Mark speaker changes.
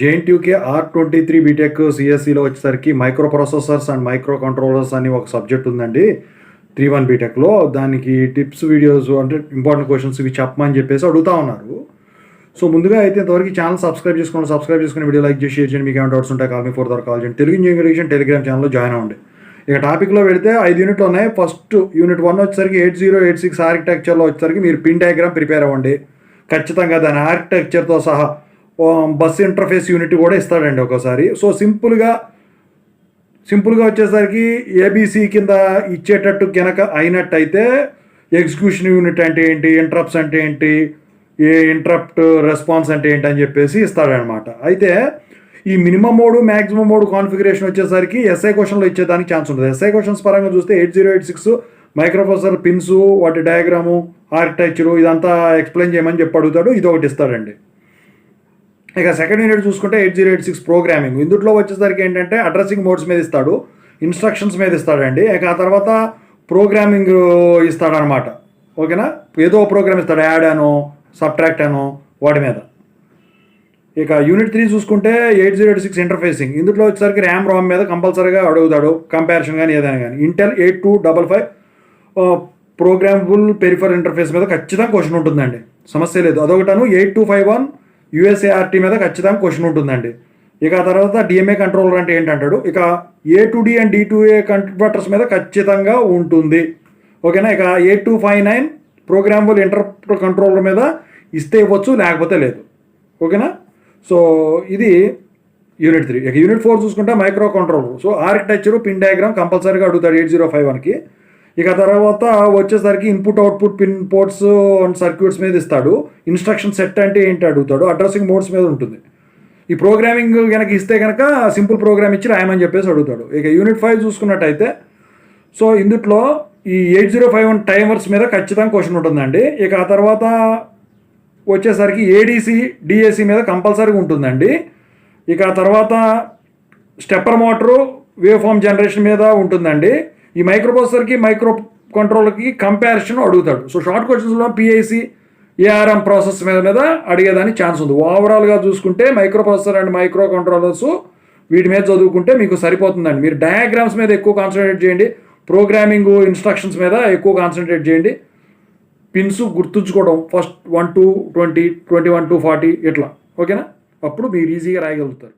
Speaker 1: JNTUK R23 BTech సిఎస్సిలో వచ్చేసరికి micro processors and micro controllers అని ఒక సబ్జెక్ట్ ఉందండి 3-1 బీటెక్లో. దానికి టిప్స్ వీడియోస్ అంటే ఇంపార్టెంట్ క్వశ్చన్స్ ఇవి చెప్పమని చెప్పేసి అడుగుతా ఉన్నారు. సో ముందుగా అయితే ఇంతవరకు ఛానల్ సబ్స్క్రైబ్ చేసుకుని వీడియో లైక్ చేసి షేర్ చేయండి. మీకు ఏమైనా డౌట్స్ ఉంటే కాల్ మీ ఫోర్ కాల్ చేయండి. తెలుగు ఇంజనీరింగ్ ఎడ్యుకేషన్ టెలిగ్రామ్ ఛానల్లో జాయిన్ అవ్వండి. ఇక టాపిక్లో వెళితే 5 యూనిట్లు ఉన్నాయి. ఫస్ట్ యూనిట్ 1 వచ్చేసరికి 8086 ఆర్కిటెక్చర్లో వచ్చేసరికి మీరు పిన్ డయాగ్రామ్ ప్రిపేర్ అవ్వండి. ఖచ్చితంగా దాని ఆర్కిటెక్చర్తో సహా బస్ ఇంటర్ఫేస్ యూనిట్ కూడా ఇస్తాడండి ఒకసారి. సో సింపుల్గా వచ్చేసరికి ఏబీసీ కింద ఇచ్చేటట్టు కనుక అయినట్టయితే ఎగ్జిక్యూషన్ యూనిట్ అంటే ఏంటి, ఇంటరప్ట్స్ అంటే ఏంటి, ఇంటరప్ట్ రెస్పాన్స్ అంటే ఏంటి అని చెప్పేసి ఇస్తాడనమాట. అయితే ఈ minimum mode maximum mode configuration వచ్చేసరికి ఎస్ఐ క్వశ్చన్లో ఇచ్చేదానికి ఛాన్స్ ఉంటుంది. ఎస్ఐ క్వశ్చన్స్ పరంగా చూస్తే 8086 మైక్రోప్రాసెసర్ పిన్స్, వాటి డయాగ్రాము, ఆర్కిటెక్చరు ఇదంతా ఎక్స్ప్లెయిన్ చేయమని చెప్పి అడుగుతాడు. ఇది ఒకటి ఇస్తాడండి. ఇక సెకండ్ యూనిట్ చూసుకుంటే 8086 ప్రోగ్రామింగ్. ఇందులో వచ్చేసరికి ఏంటంటే అడ్రసింగ్ మోడ్స్ మీద ఇస్తాడు, ఇన్స్ట్రక్షన్స్ మీద ఇస్తాడండి. ఇక ఆ తర్వాత ప్రోగ్రామింగ్ ఇస్తాడనమాట. ఓకేనా, ఏదో ప్రోగ్రామ్ ఇస్తాడు, యాడ్ అనో సబ్ట్రాక్ట్ అనో వాటి మీద. ఇక యూనిట్ 3 చూసుకుంటే 8086 ఇంటర్ఫేసింగ్. ఇందులో వచ్చేసరికి ర్యామ్ రామ్ మీద కంపల్సరీగా అడుగుతాడు, కంపారిజన్ కానీ ఏదైనా కానీ. ఇంటెల్ 8255 ప్రోగ్రామబుల్ పెరిఫర్ ఇంటర్ఫేస్ మీద ఖచ్చితంగా క్వశ్చన్ ఉంటుందండి, సమస్య లేదు. అదొకటను 8251 యూఎస్ఏఆర్టీ మీద ఖచ్చితంగా క్వశ్చన్ ఉంటుందండి. ఇక ఆ తర్వాత డిఎంఏ కంట్రోలర్ అంటే ఏంటంటాడు. ఇక A2D అండ్ D2A కన్వర్టర్స్ మీద ఖచ్చితంగా ఉంటుంది. ఓకేనా. ఇక 8259 ప్రోగ్రామబుల్ ఇంటరప్ట్ కంట్రోలర్ మీద ఇస్తే ఇవ్వచ్చు, లేకపోతే లేదు. ఓకేనా. సో ఇది యూనిట్ 3. ఇక యూనిట్ 4 చూసుకుంటే micro controller. So architecture, pin diagram కంపల్సరీగా అడుగుతాడు 8051కి. ఇక తర్వాత వచ్చేసరికి input output pin ports and circuits మీద ఇస్తాడు. ఇన్స్ట్రక్షన్ సెట్ అంటే ఏంటి అడుగుతాడు. అడ్రసింగ్ మోడ్స్ మీద ఉంటుంది. ఈ ప్రోగ్రామింగ్ కనుక ఇస్తే కనుక సింపుల్ ప్రోగ్రామ్ ఇచ్చి రాయమని చెప్పేసి అడుగుతాడు. ఇక యూనిట్ 5 చూసుకున్నట్టయితే సో ఇందులో ఈ 8051 టైమర్స్ మీద ఖచ్చితంగా క్వశ్చన్ ఉంటుందండి. ఇక ఆ తర్వాత వచ్చేసరికి ఏడీసీ డిఏసీ మీద కంపల్సరీగా ఉంటుందండి. ఇక ఆ తర్వాత stepper motor, wave form generation మీద ఉంటుందండి. ఈ మైక్రో ప్రాసెసర్కి మైక్రో కంట్రోలర్కి కంపారిజన్ అడుగుతాడు. సో షార్ట్ క్వశ్చన్స్లో పిఐసి, ఏఆర్ఎం ప్రాసెస్ మీద అడిగేదానికి ఛాన్స్ ఉంది. ఓవరాల్గా చూసుకుంటే micro processor and micro controllers వీటి మీద చదువుకుంటే మీకు సరిపోతుందండి. మీరు డయాగ్రామ్స్ మీద ఎక్కువ కాన్సన్ట్రేట్ చేయండి, ప్రోగ్రామింగ్ ఇన్స్ట్రక్షన్స్ మీద ఎక్కువ కాన్సన్ట్రేట్ చేయండి. పిన్స్ గుర్తుంచుకోవడం ఫస్ట్ 1 to 20, 21 to 40 ఇట్లా. ఓకేనా, అప్పుడు మీరు ఈజీగా రాయగలుగుతారు.